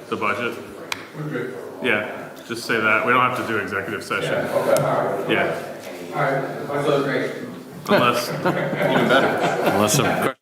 the budget. We're good. Yeah, just say that. We don't have to do executive session. Yeah, okay, all right. Yeah, All right, that's so great. unless, Even better. Unless some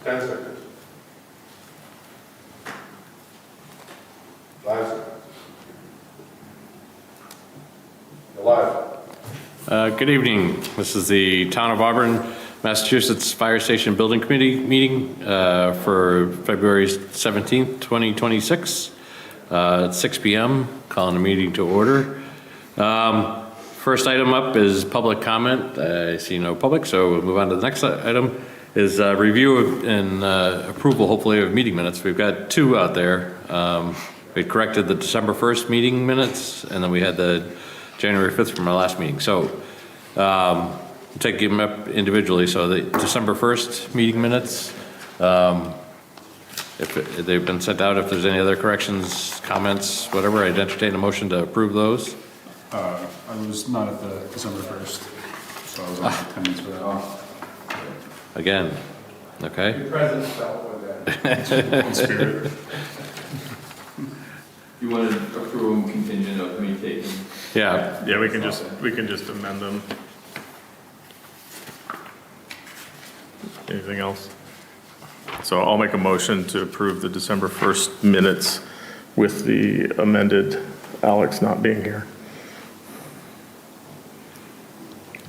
Ten seconds. 5 seconds. You're live. Good evening. This is the Town of Auburn, Massachusetts Fire Station Building Committee meeting for February 17th, 2026 at 6 p.m. Calling the meeting to order. First item up is public comment. I see no public, so we'll move on to the next item is review and approval, hopefully, of meeting minutes. We've got two out there. We corrected the December 1st meeting minutes, and then we had the January 5th from our last meeting. So take them up individually. So the December 1st meeting minutes, if they've been sent out, if there's any other corrections, comments, whatever, I'd entertain a motion to approve those. I was not at the December 1st, so I was on attendance for that. Again, okay? Your presence felt with that. In spirit. You want to approve them contingent of me taking? Yeah, yeah, we can just amend them. Anything else? So I'll make a motion to approve the December 1st minutes with the amended Alex not being here.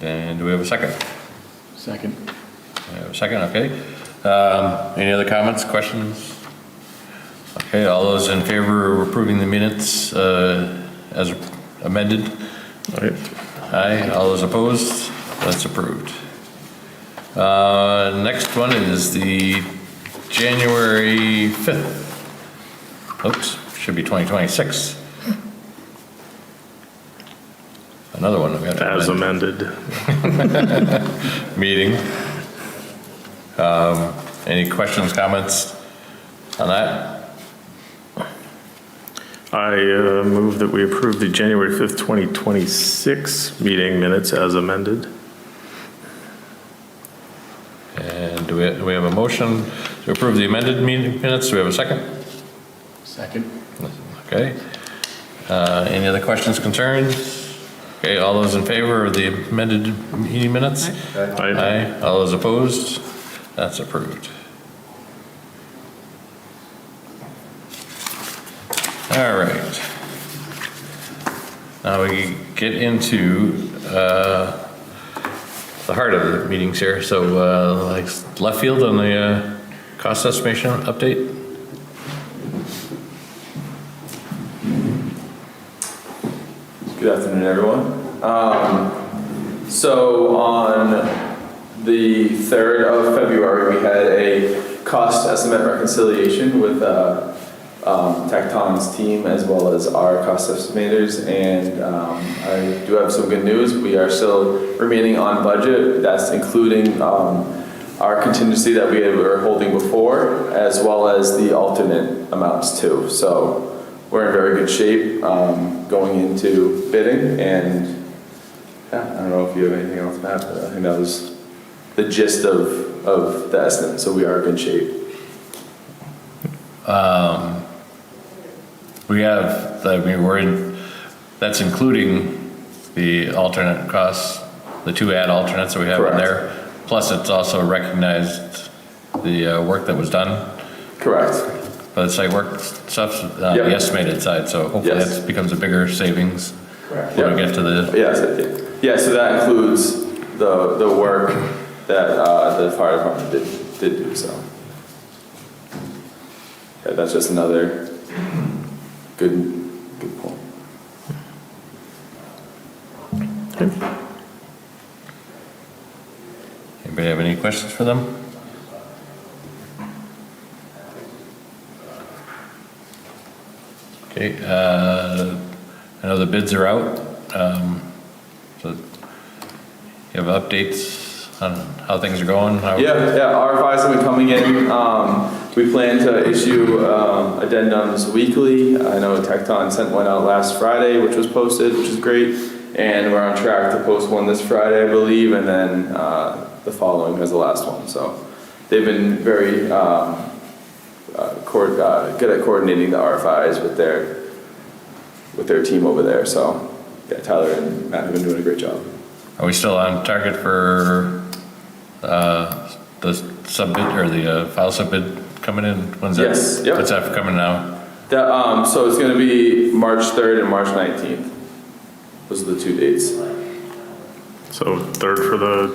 and do we have a second? Second. We have a second, okay. Any other comments, questions? Okay, all those in favor of approving the minutes as amended? All right. Aye. All those opposed? That's approved. Next one is the January 5th. Oops, should be 2026. Another one that we have to as amend. amended. Meeting. Any questions, comments on that? I move that we approve the January 5th, 2026 meeting minutes as amended. And do we have a motion to approve the amended meeting minutes? Do we have a second? Second. Okay. Any other questions, concerns? Okay, all those in favor of the amended meeting minutes? Aye. All those opposed? That's approved. All right. Now we get into the heart of the meetings here. So like left field on the cost estimation update. Good afternoon, everyone. So on the 3rd of February, we had a cost estimate reconciliation with Tecton's team as well as our cost estimators, and I do have some good news. We are still remaining on budget. That's including our contingency that we were holding before, as well as the alternate amounts too. So we're in very good shape going into bidding, and yeah, I don't know if you have anything else, Matt, but I think that was the gist of the estimate. So we are in good shape. We have, I mean, that's including the alternate costs, the 2 add alternates that we have in Correct. there. Plus it's also recognized the work that was done Correct. by the site work stuff, Yep. the estimated side. So hopefully Yes. that becomes a bigger savings Correct. when we get to the, Yes, yeah, so that includes the work that the fire department did do, so. Yeah, that's just another good point. anybody have any questions for them? Okay, I know the bids are out. So you have updates on how things are going? Yeah, RFIs have been coming in. We plan to issue addendums weekly. I know Tecton sent one out last Friday, which was posted, which is great. And we're on track to post one this Friday, I believe, and then the following as the last one. So they've been very good at coordinating the RFIs with their team over there. So yeah, Tyler and Matt have been doing a great job. Are we still on target for the sub-bid or the file sub-bid coming in? When's that? Yes, yep. What's that coming now? So it's going to be March 3rd and March 19th. Those are the 2 dates. So 3rd for the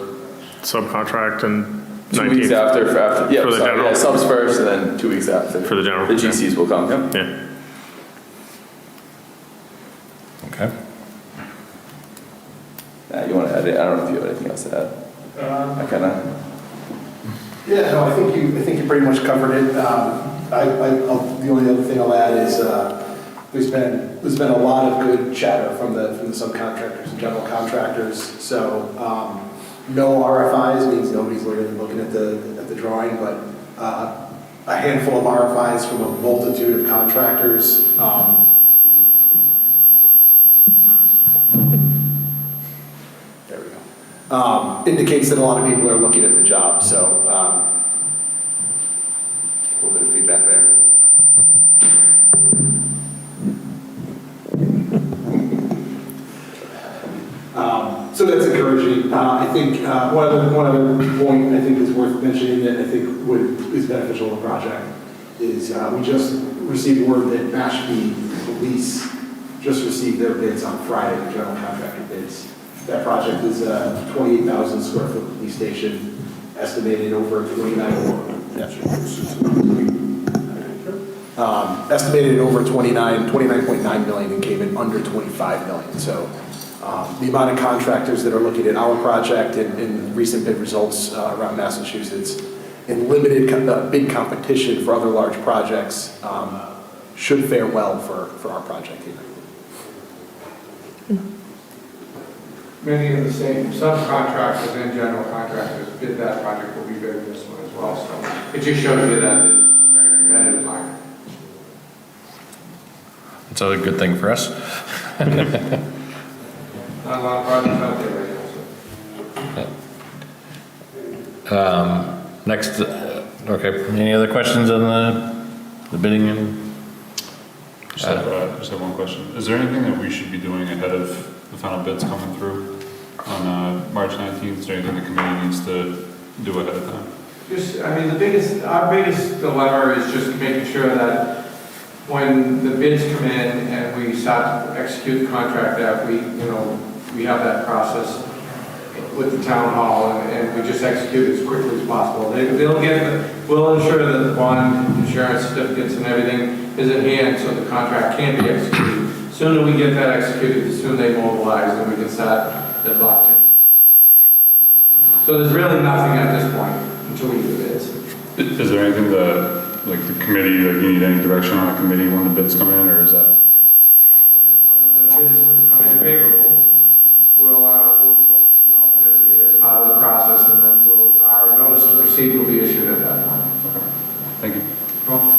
subcontract and 2 weeks 19th after, yeah, For the sorry, general? yeah, subs first and then 2 weeks after. for the general. The GCs will come, yep. Yeah. Okay. You want to add it? I don't know if you have anything else to add. I kind of. Yeah, no, I think you pretty much covered it. The only other thing I'll add is there's been a lot of good chatter from the subcontractors and general contractors. So no RFIs means nobody's really looking at the drawing, but a handful of RFIs from a multitude of contractors. There we go. Indicates that a lot of people are looking at the job, so a little bit of feedback there. So that's encouraging. I think one other point I think is worth mentioning that I think is beneficial to the project is we just received word that Mashpee Police just received their bids on Friday, the general contractor bids. That project is a 28,000 square foot police station, estimated over 29.9 million and came in under 25 million. So the amount of contractors that are looking at our project and recent bid results around Massachusetts and limited bid competition for other large projects should fare well for our project here. many of the same subcontractors and general contractors bid that project, will be bidding this one as well. So it just shows you that it's a very competitive market. It's a good thing for us. Not a lot of projects out there right now, so. Next, okay, any other questions on the bidding and? Just have one question. Is there anything that we should be doing ahead of the final bids coming through on March 19th? Is there anything the committee needs to do ahead of time? Just, I mean, our biggest dilemma is just making sure that when the bids come in and we start to execute the contract, that we have that process with the town hall and we just execute as quickly as possible. We'll ensure that the bond insurance certificates and everything is in hand so the contract can be executed. Sooner we get that executed, the sooner they mobilize and we can start the clock ticking. So there's really nothing at this point until we do the bids. Is there anything that, like the committee, like you need any direction on a committee when the bids come in, or is that handled? When the bids come in favorable, we'll vote the alternates as part of the process, and then our notice to proceed will be issued at that point. Okay. Thank you. Well,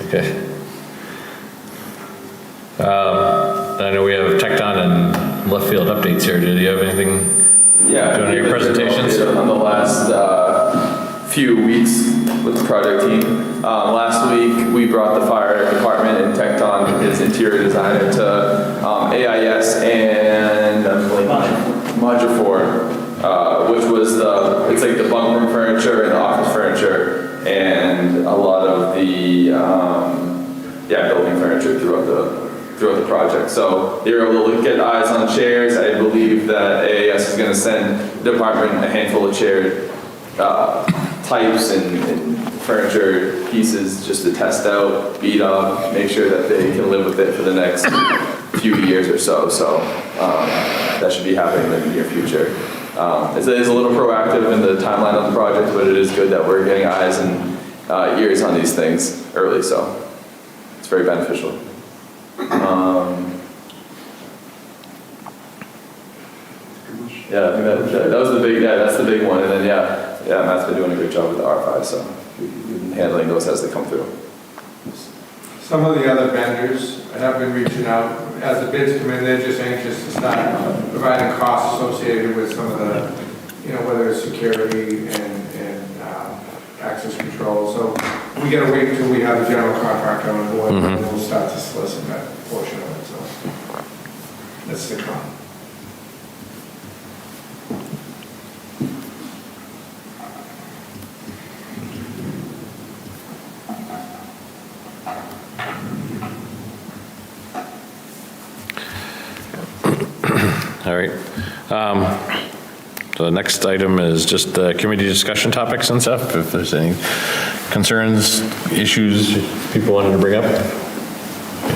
Okay. I know we have Tecton and left field updates here. Did you have anything? Yeah. Doing any presentations? On the last few weeks with the project team. Last week, we brought the fire department and Tecton, his interior designer, to AIS and Modufor, which was it's like the bunk room furniture and office furniture and a lot of the building furniture throughout the project. So they were able to get eyes on chairs. I believe that AIS is going to send the department a handful of chair types and furniture pieces just to test out, beat up, make sure that they can live with it for the next few years or so. So that should be happening in the near future. It's a little proactive in the timeline of the project, but it is good that we're getting eyes and ears on these things early. So it's very beneficial. Yeah, I think that was the big, that's the big one. And then, Matt's been doing a great job with the R5, so we've been handling those as they come through. some of the other vendors have been reaching out. As the bids come in, they're just anxious to start providing costs associated with some of the, whether it's security and access control. So we gotta wait until we have the general contractor on board, and then we'll start to solicit that portion of it, so that's the come. All right. So the next item is just committee discussion topics and stuff. If there's any concerns, issues people wanted to bring up.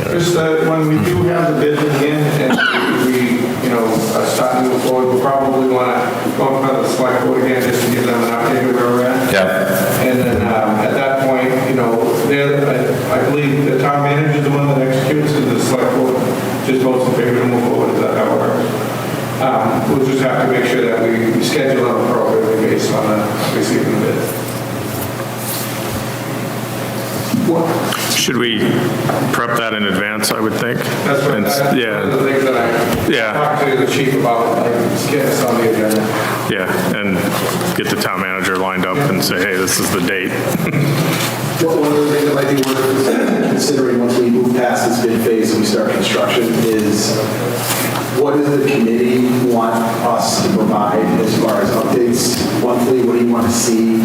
Just when we do have the bids in hand and we, are starting to move forward, we'll probably want to go in front of the select board again just to give them an update of where we're at. Yeah. And then at that point, I believe the town manager is the one that executes, and the select board just votes in favor to move forward. Is that how it works? We'll just have to make sure that we schedule them appropriately based on receiving the bid. Should we prep that in advance, I would think? That's what, And- that's one of the things that I talked to the chief about, like, getting us on the agenda. Yeah, and get the town manager lined up and say, hey, this is the date. One of the things that might be worth considering once we move past this bid phase and we start construction is what does the committee want us to provide as far as updates monthly? What do you want to see?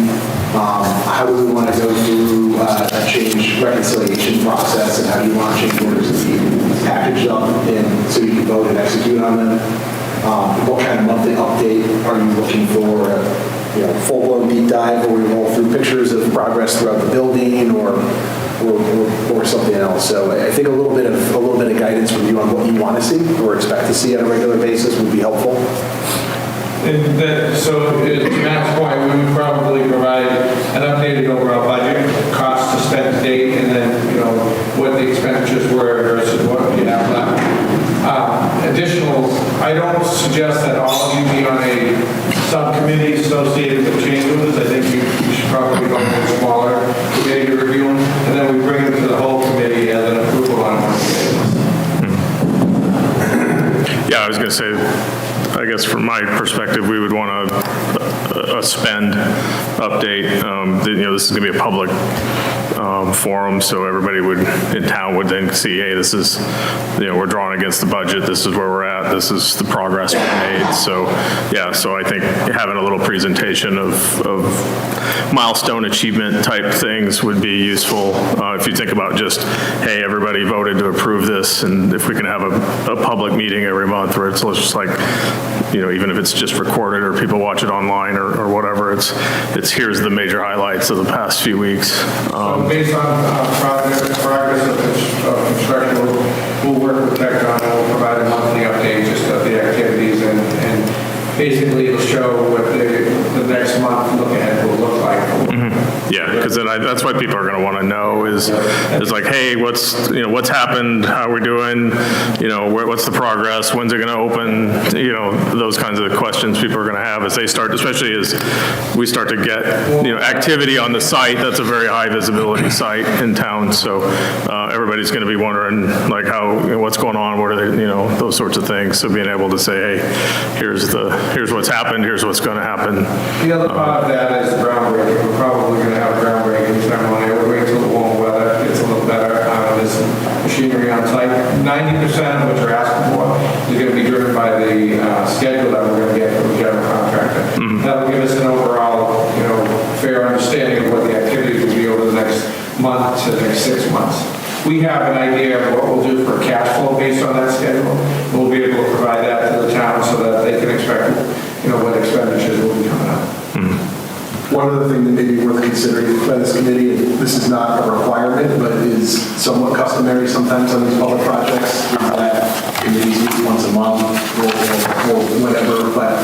How do we want to go through a change reconciliation process, and how do you want change orders to be packaged up and so you can vote and execute on them? What kind of monthly update are you looking for? Full-blown deep dive where we roll through pictures of progress throughout the building, or something else. So I think a little bit of guidance from you on what you want to see or expect to see on a regular basis would be helpful. And then, so to Matt's point, we would probably provide an updated overall budget, cost to spend to date, and then, the expenditures were versus what you have left. Additional, I don't suggest that all of you be on a subcommittee associated with change orders. I think you should probably go with a smaller committee to review them, and then we bring them to the whole committee as an approval on one committee. Yeah, I was going to say, I guess from my perspective, we would want a spend update. This is going to be a public forum, so everybody in town would then see, hey, this is, we're drawing against the budget, this is where we're at, this is the progress we've made. So, yeah, so I think having a little presentation of milestone achievement type things would be useful. If you think about just, hey, everybody voted to approve this, and if we can have a public meeting every month where it's just like, even if it's just recorded or people watch it online or whatever, it's here's the major highlights of the past few weeks. Based on progress of construction, we'll work with Tecton and we'll provide a monthly update just of the activities and basically it'll show what the next month look ahead will look like. Yeah, because that's what people are going to want to know is like, hey, what's happened? How are we doing? What's the progress? When's it going to open? Those kinds of questions people are going to have as they start, especially as we start to get, activity on the site. That's a very high visibility site in town. So everybody's going to be wondering like what's going on? What are they, those sorts of things. So being able to say, hey, here's what's happened. Here's what's going to happen. The other part of that is the groundbreaking. We're probably going to have a groundbreaking ceremony. We'll wait till the warm weather gets a little better. There's some machinery on site. 90% of what you're asking for is going to be driven by the schedule that we're going to get from the general contractor. That'll give us an overall, fair understanding of what the activities will be over the next month to the next 6 months. We have an idea of what we'll do for cash flow based on that schedule. We'll be able to provide that to the town so that they can expect, what expenditures will be coming up. One other thing that may be worth considering by this committee, and this is not a requirement, but is somewhat customary sometimes on these public projects, is that committees meet once a month or whatever, but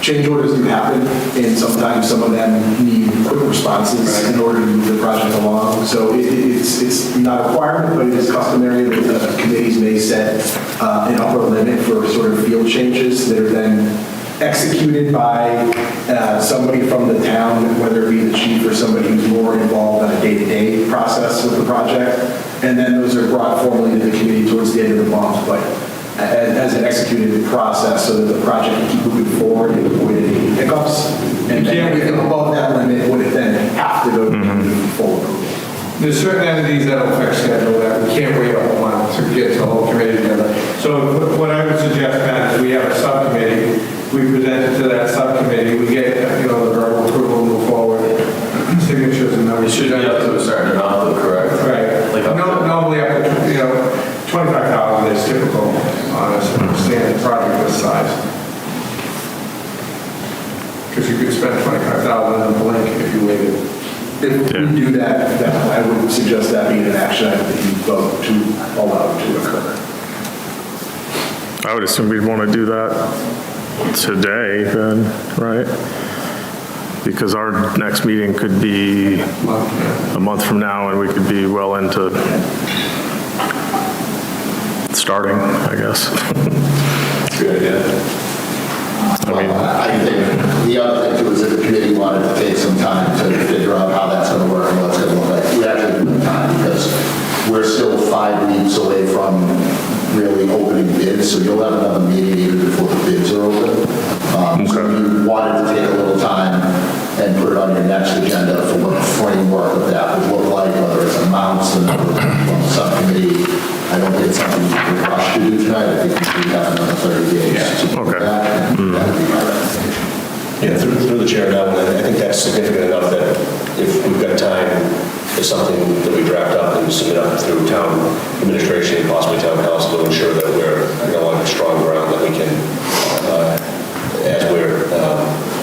change orders do happen, and sometimes some of them need quick responses in order to move the project along. So it's not a requirement, but it is customary that the committees may set an upper limit for sort of field changes that are then executed by somebody from the town, whether it be the chief or somebody who's more involved in a day-to-day process with the project. And then those are brought formally to the committee towards the end of the month, but as an executed process so that the project can keep moving forward and avoid any hiccups. And then anything above that limit would then have to go to full approval. There's certain entities that will fix schedule that we can't wait a whole month to get the whole committee together. So what I would suggest, Matt, is we have a subcommittee. We present it to that subcommittee. We get, the verbal approval, move forward, signatures and numbers. It should be up to a certain amount, though, correct? Right. Normally up to, 25,000 is typical on a standard project this size. Because you could spend 25,000 in a blink if you waited. If we do that, I would suggest that being an action item that you vote to allow to occur. I would assume we'd want to do that today then, right? Because our next meeting could be a month from now and we could be well into starting, I guess. That's a good idea. I think the other thing too is if the committee wanted to take some time to figure out how that's going to work and what's going to look like, we actually do have time because we're still 5 weeks away from really opening bids, so you'll have another meeting even before the bids are open. So if you wanted to take a little time and put it on your next agenda for what the framework of that would look like, whether it's amounts and from the subcommittee, I don't think it's something you can rush to do tonight. I think we have another 30 days to do that. And that would be my recommendation. Yeah, through the chair now, I think that's significant enough that if we've got time, there's something that we draft up and submit up through town administration, possibly town council, to ensure that we're on strong ground, that we can, as we're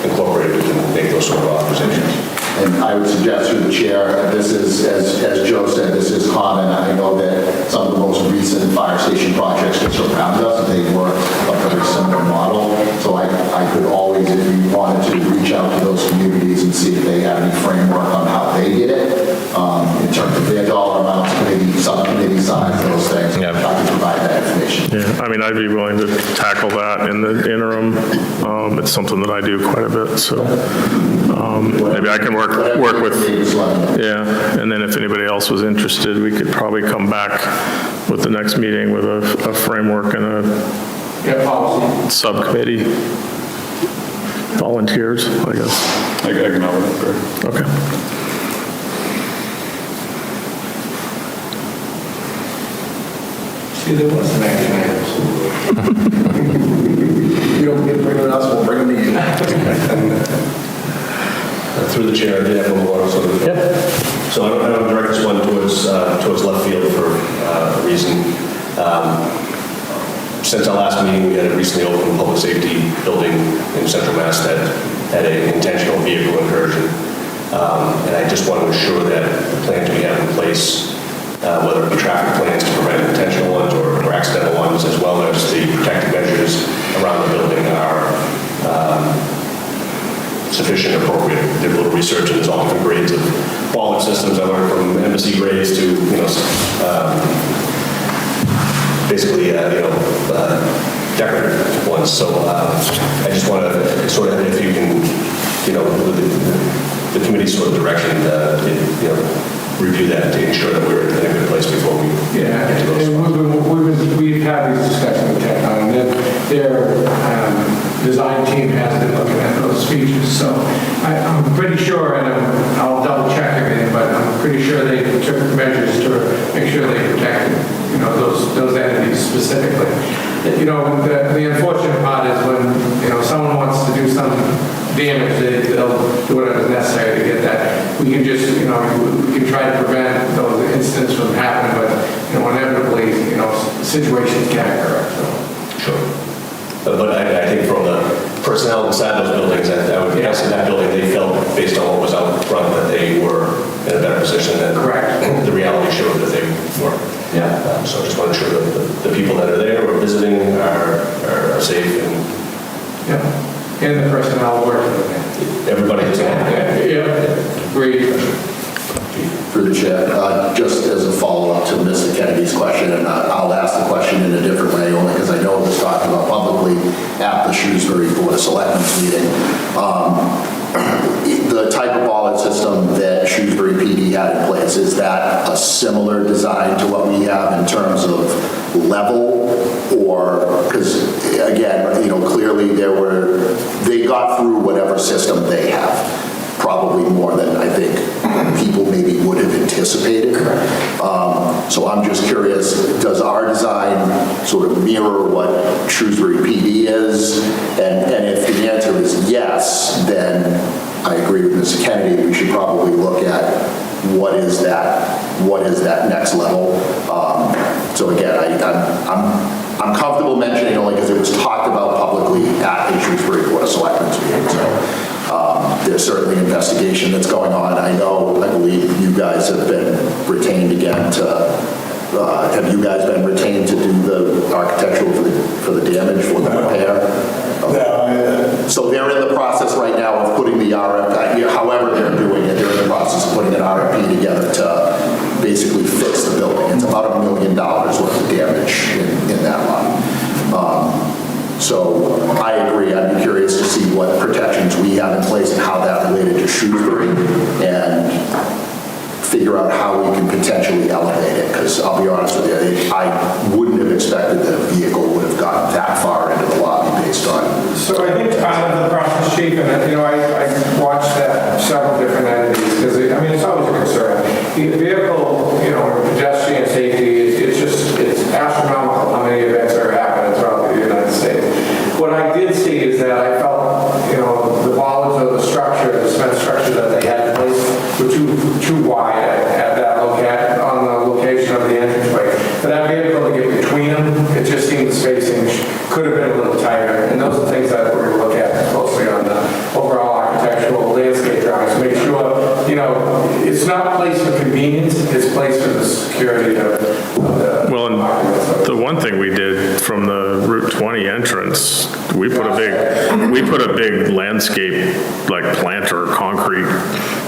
incorporated, we can make those sort of authorizations. And I would suggest through the chair, this is, as Joe said, this is common. I know that some of the most recent fire station projects just around us, they work a very similar model. So I could always, if you wanted to, reach out to those communities and see if they have any framework on how they did it. In terms of their dollar amounts, maybe subcommittees, finalize those things, Yeah. I can provide that information. Yeah, I mean, I'd be willing to tackle that in the interim. It's something that I do quite a bit, so maybe I can work with, Just let me know. yeah, and then if anybody else was interested, we could probably come back with the next meeting with a framework and a Yeah, policy. subcommittee. Volunteers, I guess. I can help with it, Okay. See, there was some action items. You don't get to bring it to us, we'll bring them to you. Through the chair, I did have one more sort of. So I don't direct this one towards left field for a reason. Since our last meeting, we had a recently opened public safety building in Central Mass that had an intentional vehicle incursion. And I just want to ensure that the plans we have in place, whether it be traffic plans to prevent intentional ones or accidental ones, as well as the protective measures around the building are sufficient and appropriate. Did a little research, and there's all different grades of bollards systems. I learned from embassy grades to, basically, decorative ones. So I just want to sort of, if you can, with the committee's sort of direction, review that to ensure that we're in a good place before we Yeah, get to those. and we've had these discussions with Tecton, and their design team has been looking at those features, so I'm pretty sure, and I'll double check everything, but I'm pretty sure they took measures to make sure they protected, those entities specifically. The unfortunate part is when, someone wants to do some damage, they'll do whatever's necessary to get that. We can just, we can try to prevent those incidents from happening, but, inevitably, situations can occur, so. Sure. But I think from the personnel inside those buildings, I would guess in that building, they felt, based on what was out front, that they were in a better position than Correct. the reality showed that they weren't. Yeah. So I just want to ensure that the people that are there or visiting are safe and Yeah, and the personnel working with them. everybody is happy. Yeah, agreed. Through the chair, just as a follow-up to Mr. Kennedy's question, and I'll ask the question in a different way, only because I know it was talked about publicly at the Shrewsbury Board of Selectmen's meeting. The type of bollard system that Shrewsbury PD had in place, is that a similar design to what we have in terms of level? Or, because again, clearly they got through whatever system they have, probably more than I think people maybe would have anticipated. So I'm just curious, does our design sort of mirror what Shrewsbury PD is? And if the answer is yes, then I agree with Mr. Kennedy, we should probably look at what is that next level. So again, I'm comfortable mentioning only because it was talked about publicly at the Shrewsbury Board of Selectmen's meeting. So there's certainly investigation that's going on. I believe you guys have been retained again have you guys been retained to do the architectural for the damage for the repair? No, So they're in the process right now of putting the RFP, however they're doing it, they're in the process of putting an RFP together to basically fix the building. It's about $1 million worth of damage in that line. So I agree, I'd be curious to see what protections we have in place and how that related to Shrewsbury, and figure out how we can potentially elevate it, because I'll be honest with you, I wouldn't have expected that a vehicle would have gotten that far into the lobby based on. So I think part of the process, Chief, and I watched that several different entities, because it's always a concern. The vehicle, pedestrian safety, it's astronomical how many events are happening throughout the United States. What I did see is that I felt, the bollards of the structure, the cement structure that they had in place were too wide at that on the location of the entranceway. For that vehicle to get between them, it just seemed the spacing could have been a little tighter. And those are things that we're going to look at closely on the overall architectural landscape drawings to make sure, it's not placed for convenience, it's placed for the security of the. Well, and the one thing we did from the Route 20 entrance, we put a big landscape, like planter, concrete,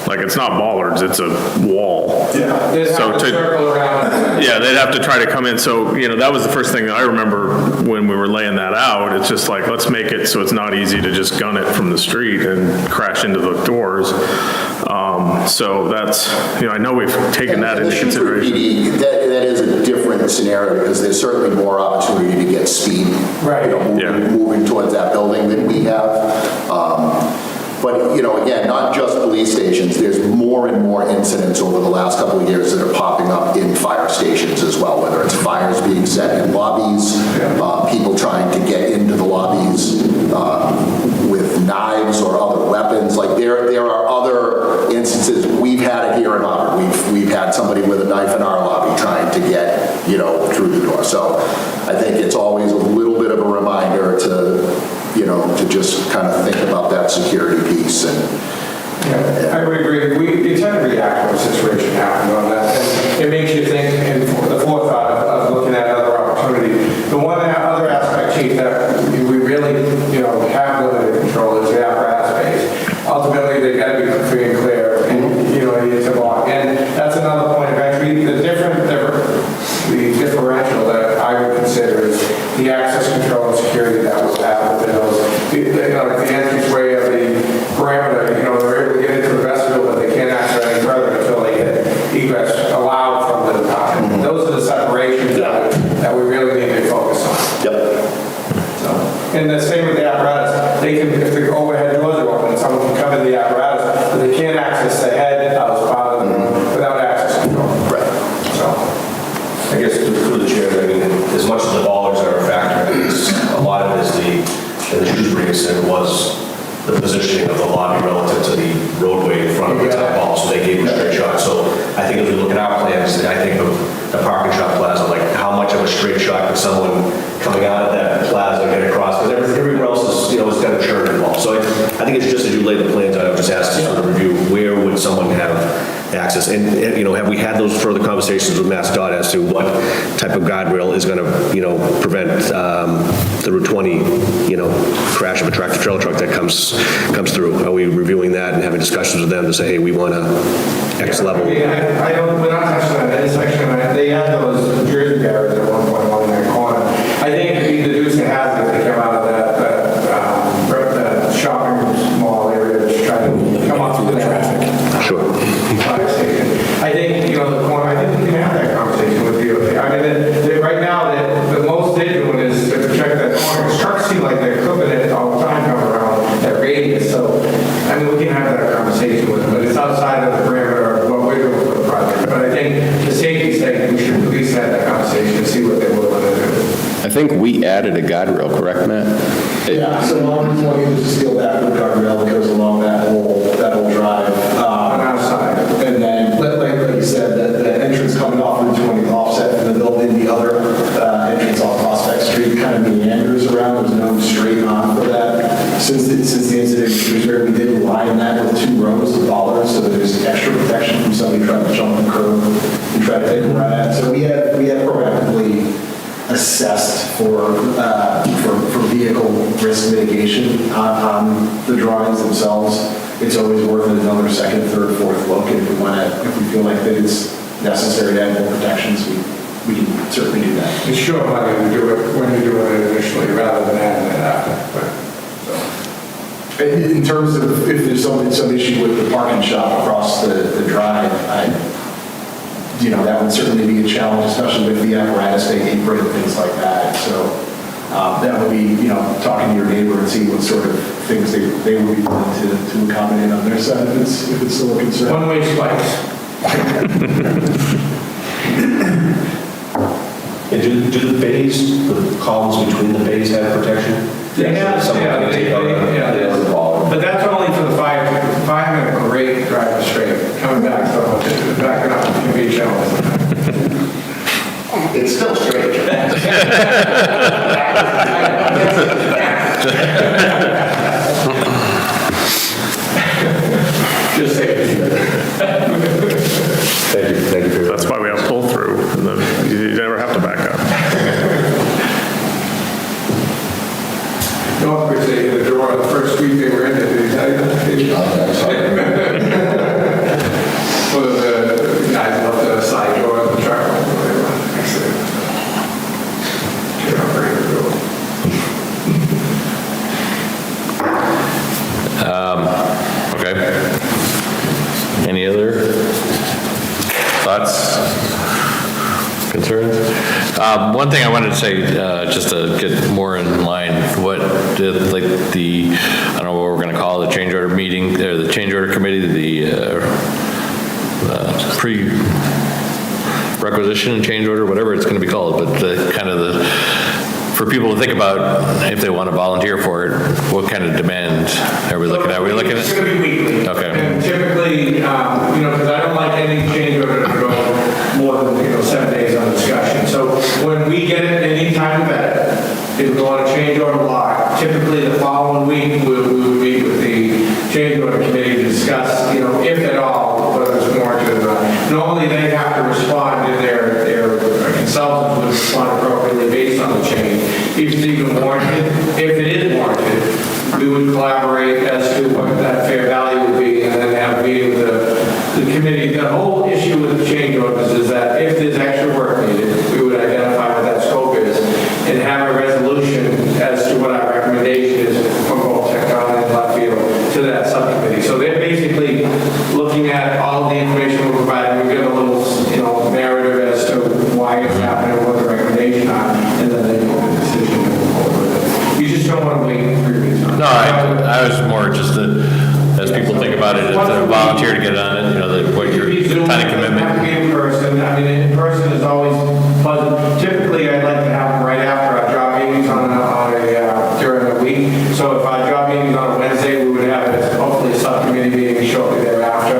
like it's not bollards, it's a wall. Yeah. They'd So have to to- circle around. Yeah, they'd have to try to come in, so, that was the first thing I remember when we were laying that out, it's just like, let's make it so it's not easy to just gun it from the street and crash into the doors. So that's, I know we've taken that And into the Shrewsbury consideration. PD, that is a different scenario because there's certainly more opportunity to get speed. Right. Yeah. Moving towards that building than we have. But, again, not just police stations, there's more and more incidents over the last couple of years that are popping up in fire stations as well, whether it's fires being set in lobbies, people trying to get into the lobbies with knives or other weapons. Like there are other instances, we've had it here in Auburn. We've had somebody with a knife in our lobby trying to get, through the door. So I think it's always a little bit of a reminder to just kind of think about that security piece and. Yeah, I would agree. We tend to react when a situation happens on that. And it makes you think and the forethought of looking at other opportunity. The one other aspect, Chief, that we really, have limited control is the apparatus base. Ultimately, they've got to be free and clear, and it's a block. And that's another point of entry. The differential that I would consider is the access control and security that was have within those. Like the entranceway of the perimeter, they're able to get into the vestibule, but they can't access any further until they get egress allowed from the department. Those are the separations that we really need to focus on. Yep. So, and the same with the apparatus. They can, if the overhead doors are open, someone can come in the apparatus, but they can't access the head as part of the room without access control. Right. So, I guess through the chair, I mean, as much as the bollards are a factor, a lot of it is in the Shrewsbury incident was the positioning of the lobby relative to the roadway in front of the town hall, so they gave a straight shot. So I think as we look at our plans, I think of the parking shop plaza, like how much of a straight shot could someone coming out of that plaza get across? Because everywhere else is, has got a churn involved. So I think it's just as you lay the plans out, I would just ask to sort of review where would someone have access? And, have we had those further conversations with MassDOT as to what type of guardrail is going to, prevent the Route 20, crash of a tractor trailer truck that comes through? Are we reviewing that and having discussions with them to say, hey, we want a X level? we're not touching that intersection. They had those Jersey barriers at one point along that corner. I think the Dukes and Hazzard, they come out of that shopping mall area to try to come up through the traffic. Sure. Fire station. I think, the corner, I think we can have that conversation with you. I mean, right now, the most they're doing is to check that corner. 'Cause trucks seem like they're clipping it all the time coming around that radius. So, I mean, we can have that conversation with them, but it's outside of the perimeter of what we're doing for the project. But I think the safety sake, we should at least have that conversation and see what they're willing to do. I think we added a guardrail, correct, Matt? Yeah, so along Route 20, there's a steel backwood guardrail that goes along that whole drive. On our side. And then, like you said, the entrance coming off Route 20 offset from the building, the other entrance off Prospect Street kind of meanders around. There's no straight on for that. Since the incident in Shrewsbury, we did line that with 2 rows of bollards so that there's extra protection from somebody trying to jump the curb and try to take a run at it. So we have proactively assessed for vehicle risk mitigation on the drawings themselves. It's always worth another second, third, fourth look. And if we feel like that it's necessary to add more protections, we can certainly do that. It's sure money to do it when you're doing it initially rather than adding it after. In terms of if there's some issue with the parking shop across the drive, that would certainly be a challenge, especially with the apparatus being apron and things like that. So that would be, talking to your neighbor and see what sort of things they would be willing to accommodate on their side if it's still a concern. One-way spikes. And do the bays, the columns between the bays have protection? They have, but that's only for the firemen are great driving straight, coming back, so backing up can be a challenge. It's still strange. Just say it. guys left the side door of the truck. Get up ready to go. Okay. Any other thoughts, concerns? One thing I wanted to say, just to get more in line, what, like the, I don't know what we're going to call it, the change order meeting, or the change order committee, the pre-requisition change order, whatever it's going to be called, but the kind of the, for people to think about if they want to volunteer for it, what kind of demand are we looking at? Are we looking It's at? going to be weekly. Okay. And typically, because I don't like any change order to go more than, 7 days on discussion. So when we get it any time of that, if we want to change order block, typically the following week, we would meet with the change order committee to discuss, if at all, whether it's warranted or not. Normally, they have to respond, and their consultants would respond appropriately based on the change. If it's even warranted, if it is warranted, we would collaborate as to what that fair value would be, and then have a meeting with the committee. The whole issue with the change orders is that if there's extra work needed, we would identify what that scope is, and have a resolution as to what our recommendation is from both Tecton and Blackfield to that subcommittee. So they're basically looking at all the information we're providing. We give a little, narrative as to why it's happening, what the recommendation are, and then they make a decision to move forward with it. You just don't want to wait 3 weeks on it. No, I was more just as people think about it, as a volunteer to get on it, what your kind of commitment. Have to be in person. I mean, in person is always pleasant. Typically, I'd like to have them right after our job meetings during the week. So if our job meeting's on a Wednesday, we would have it hopefully a subcommittee meeting shortly thereafter.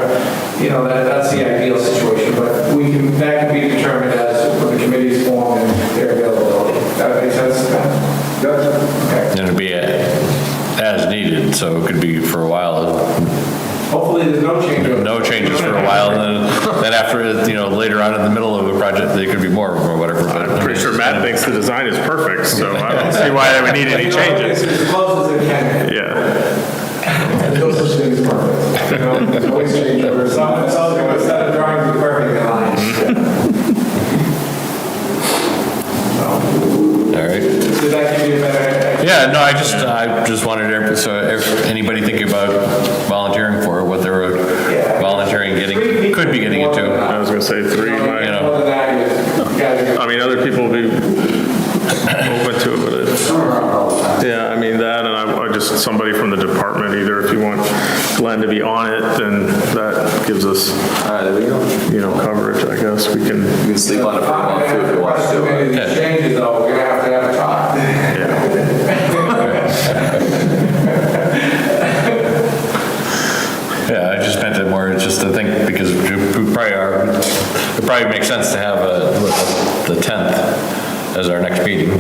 That's the ideal situation, but that can be determined as when the committee's formed and their availability. That makes sense? Good? Okay. And it'd be as needed, so it could be for a while. Hopefully, there's no change. No changes for a while, and then after, later on in the middle of a project, there could be more or whatever. But I'm pretty sure Matt thinks the design is perfect, so I don't see why we need any changes. It's as close as it can. Yeah. No such thing as perfect. There's always change orders. It's all going to set of drawings be perfect in line. All right. Did that give you a better idea? Yeah, no, I just wanted to, so if anybody thinking about volunteering for it, what they were volunteering, could be getting into. I was gonna say 3, More than that, you guys are I mean, other people will be open to it, but it's, yeah, I mean, that, and I just, somebody from the department, either if you want Glenn to be on it, then that gives us, All right, there we go. coverage, I guess, we can, You can sleep on it for a month too if you want too many of to. these changes, though, we're gonna have a talk. Yeah, I just meant it more, just to think, because we probably it probably makes sense to have the 10th as our next meeting.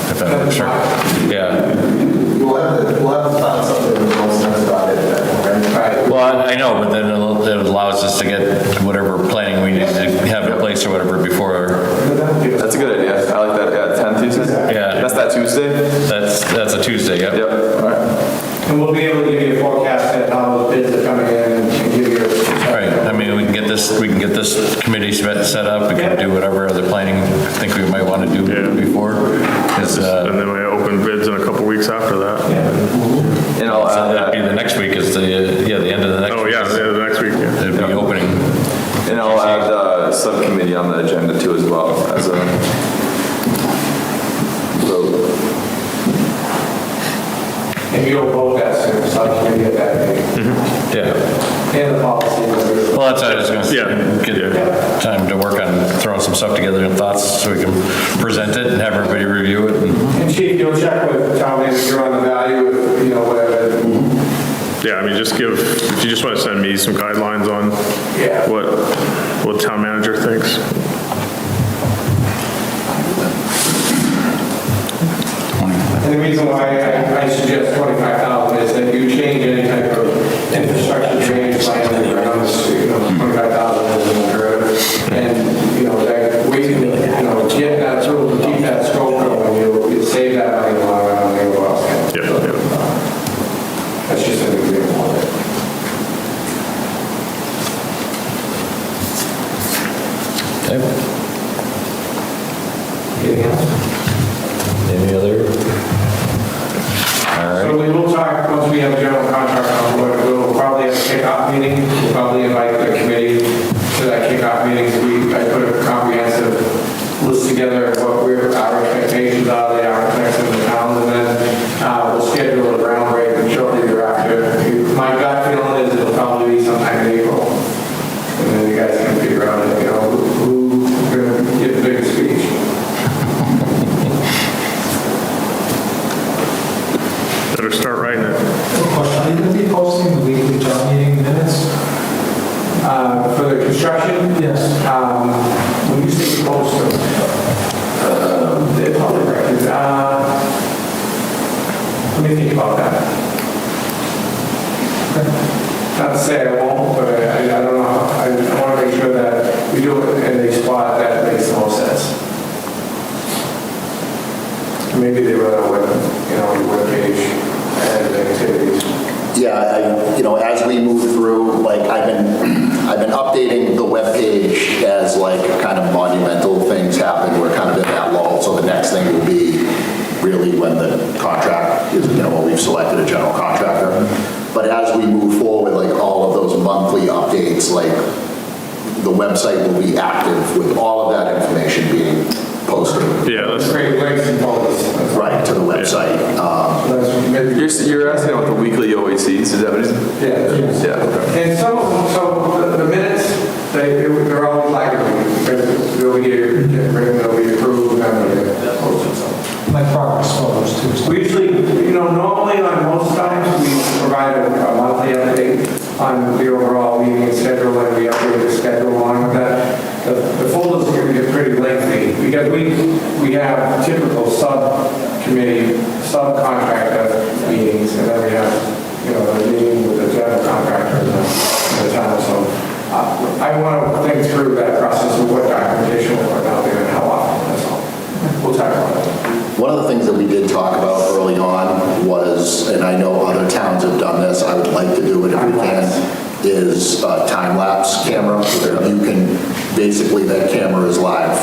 If that works, sure. Yeah. We'll have to find something that makes sense about it at that point, right? Well, I know, but then it allows us to get whatever planning we need to have in place or whatever before. That's a good idea. I like that. Yeah, 10th Tuesday? Yeah. That's that Tuesday? That's a Tuesday, yep. Yep. All right. And we'll be able to give you a forecast at how those bids are coming in and give you a... Right, I mean, we can get this committee set up, we can do whatever other planning I think we might want to do before. and then we open bids in a couple weeks after that. And I'll So add that'd be that. the next week is the end of the next Oh, week. yeah, the next week, yeah. It'd be opening. And I'll add the subcommittee on the agenda too as well as a vote. And you'll vote that soon, subcommittee at that meeting. Yeah, And the policy. well, that's what I was gonna say, Yeah. get time to work on throwing some stuff together and thoughts so we can present it and have everybody review it. And Chief, you'll check with town manager on the value, whatever. Yeah, I mean, if you just want to send me some guidelines on Yeah. what town manager thinks. And the reason why I suggest 25,000 is that you change any type of infrastructure change plan that you're on the street, 25,000 is unheard of. And, that we can, get that through, keep that scope going, you'll save that money in the long run on the overall scale. Yeah, yeah. That's just an example of it. Okay. Anything else? Any other? All So right. we will talk, once we have a general contract on board, we'll probably have a kickoff meeting. We'll probably invite the committee to that kickoff meeting. I put a comprehensive list together of what our expectations are, the architects and the towns, and then we'll schedule a groundbreaking shortly thereafter. My gut feeling is it'll probably be sometime in April. And then you guys can figure out, who's going to give the biggest speech. Better start writing it. Question, are you going to be posting the weekly town meeting minutes? For the construction? Yes. When you say post them, they're public records. Let me think about that. Not to say I won't, but I don't know. I want to make sure that we do it in a spot that makes the most sense. Maybe they run a webpage and activities. Yeah, as we move through, like, I've been updating the webpage as like kind of monumental things happen. We're kind of in that lull, so the next thing will be really when the contract is, when we've selected a general contractor. But as we move forward, like all of those monthly updates, like the website will be active with all of that information being posted. Yeah, that's Great links and photos. Right, to the website. You're asking about the weekly OACs, is that what it is? Yeah. Yeah, okay. And some of them, so the minutes, they're always like, because they'll be approved, and they'll get posted, so. Like progress photos too. We usually, normally on most times, we provide a monthly update on the overall meeting schedule, and we update the schedule along with that. The folders can get pretty lengthy, because we have typical subcommittee, subcontractor meetings, and then we have, the meeting with the general contractor in the town, so I want to think through that process of what documentation will put out there and how often, that's all. We'll talk about it. One of the things that we did talk about early on was, and I know other towns have done this, I would like to do it if we can, is a time-lapse camera where you can, basically that camera is live,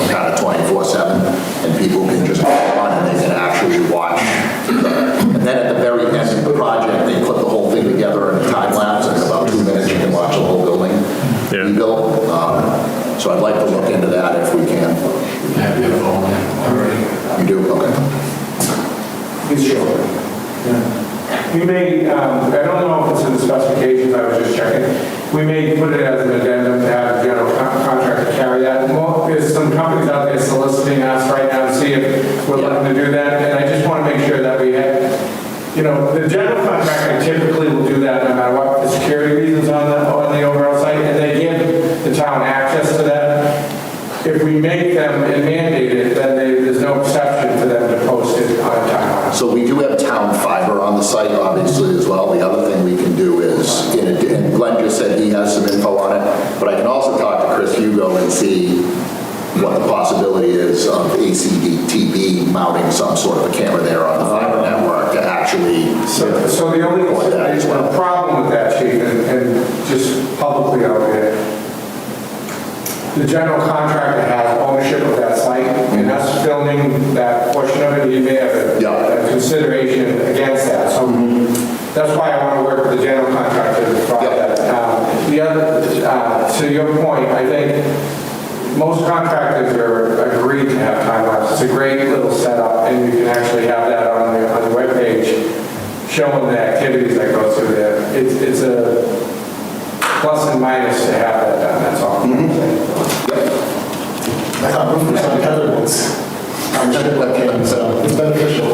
kind of 24/7, and people can just go on and they can actually watch. And then at the very end of the project, they put the whole thing together in a time-lapse, and in about 2 minutes you can watch the whole building be built. So I'd like to look into that if we can. Have your phone already? You do? Okay. Please show it. We may, I don't know if it's in the specifications, I was just checking. We may put it as an addendum to have the general contractor carry that. There's some companies out there soliciting us right now to see if we're looking to do that, and I just want to make sure that we have, the general contractor typically will do that no matter what the security reasons on the overall site, and they give the town access to that. If we make them and mandate it, then there's no exception for them to post it on time. So we do have town fiber on the site, obviously, as well. The other thing we can do is, and Glenn just said he has some info on it, but I can also talk to Chris Hugo and see what the possibility is of ACDTV mounting some sort of a camera there on the fiber network to actually. So the only problem with that, Chief, and just publicly out there, the general contractor has ownership of that site, and us filming that portion of it, you may have a consideration against that. So that's why I want to work with the general contractor to provide that. The other, to your point, I think most contractors are agreed to have time lapse. It's a great little setup, and you can actually have that on the webpage showing the activities that go through there. It's a plus and minus to have that done, that's all. I thought roofers on the other ones. So it's beneficial.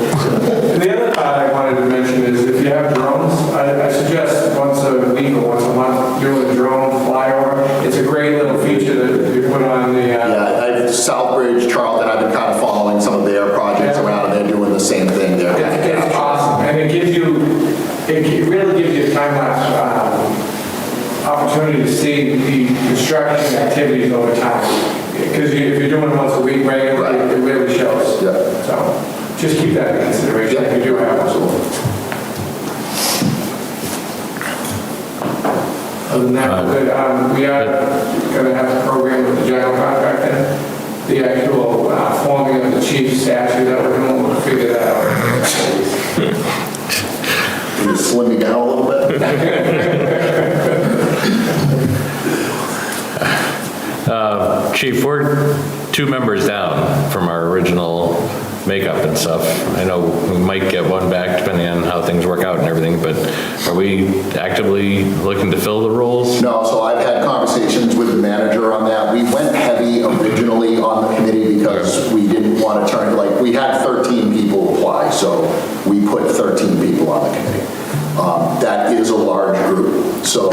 And the other part I wanted to mention is if you have drones, I suggest once a week or once a month doing a drone flyover. It's a great little feature that you put on the... Southbridge, Charlton, I've been kind of following some of their projects around, and they're doing the same thing there. It's awesome, and it really gives you a time-lapse opportunity to see the construction activities over time. Because if you're doing it once a week regularly, it really shows. Yeah. So just keep that in consideration if you do have one. Other than that, we are going to have to program with the general contractor. Chief, we're 2 members down from our original makeup and stuff. I know we might get one back depending on how things work out and everything, but are we actively looking to fill the roles? No, so I've had conversations with the manager on that. We went heavy originally on the committee because we didn't want to turn, like, we had 13 people apply, so we put 13 people on the committee. That is a large group, so.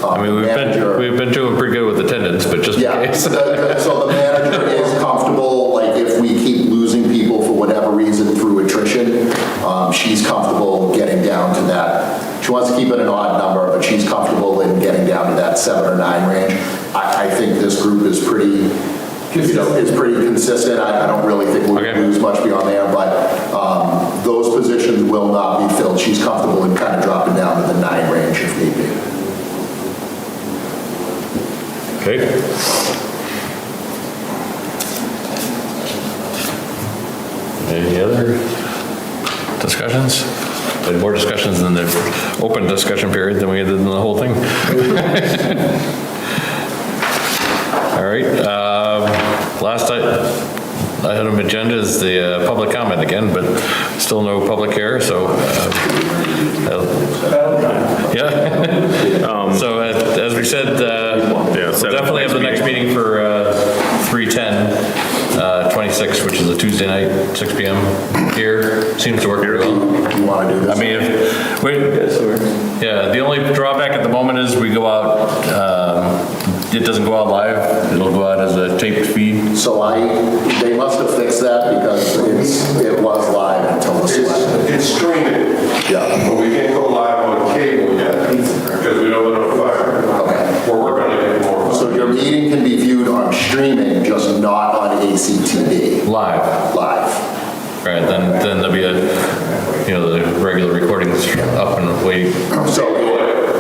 I mean, we've been doing pretty good with attendance, but just in Yeah, case. so the manager is comfortable, like, if we keep losing people for whatever reason through attrition, she's comfortable getting down to that. She wants to keep it an odd number, but she's comfortable in getting down to that 7 or 9 range. I think this group is pretty, is pretty consistent. I don't really think we'll lose much beyond there, but those positions will not be filled. She's comfortable in kind of dropping down to the 9 range if need be. Okay. Any other discussions? We had more discussions in the open discussion period than we did in the whole thing. All right, last item agenda is the public comment again, but still no public here, so. Yeah. So as we said, we'll definitely have the next meeting for 3/10/26, which is a Tuesday night, 6 PM here. Seems to work pretty well. Do you want to do this? I mean, the only drawback at the moment is we go out, it doesn't go out live, it'll go out as a taped feed. So they must have fixed that because it was live until the select. It's streaming, Yeah. but we can't go live on cable yet because we don't notify. Okay. We're working on it more. So your meeting can be viewed on streaming, just not on ACTV. Live. Live. Right, then there'll be the regular recordings up and waiting.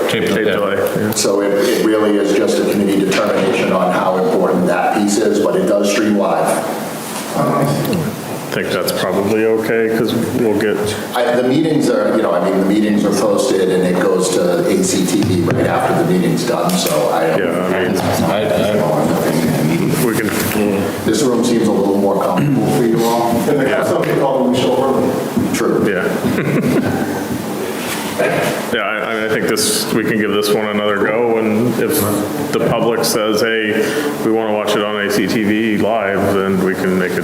Tape delay. So it really is just a committee determination on how important that piece is, but it does stream live. I think that's probably okay, because we'll get, The meetings are, the meetings are posted and it goes to ACTV right after the meeting's done, so I don't. we can, This room seems a little more comfortable for you all. And they have something called when we show early. True. yeah. Yeah, I think we can give this one another go, and if the public says, hey, we want to watch it on ACTV live, then we can make a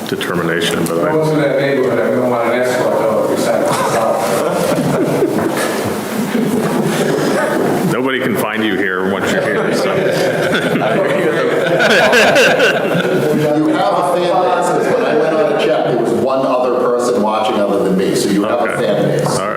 determination, but Those in that neighborhood, I don't want an escort though, if we sat nobody can find you here once you're here, so. You have a fan base, 'cause when I went on to check, there was one other person watching other than me, so you have a fan base. All right.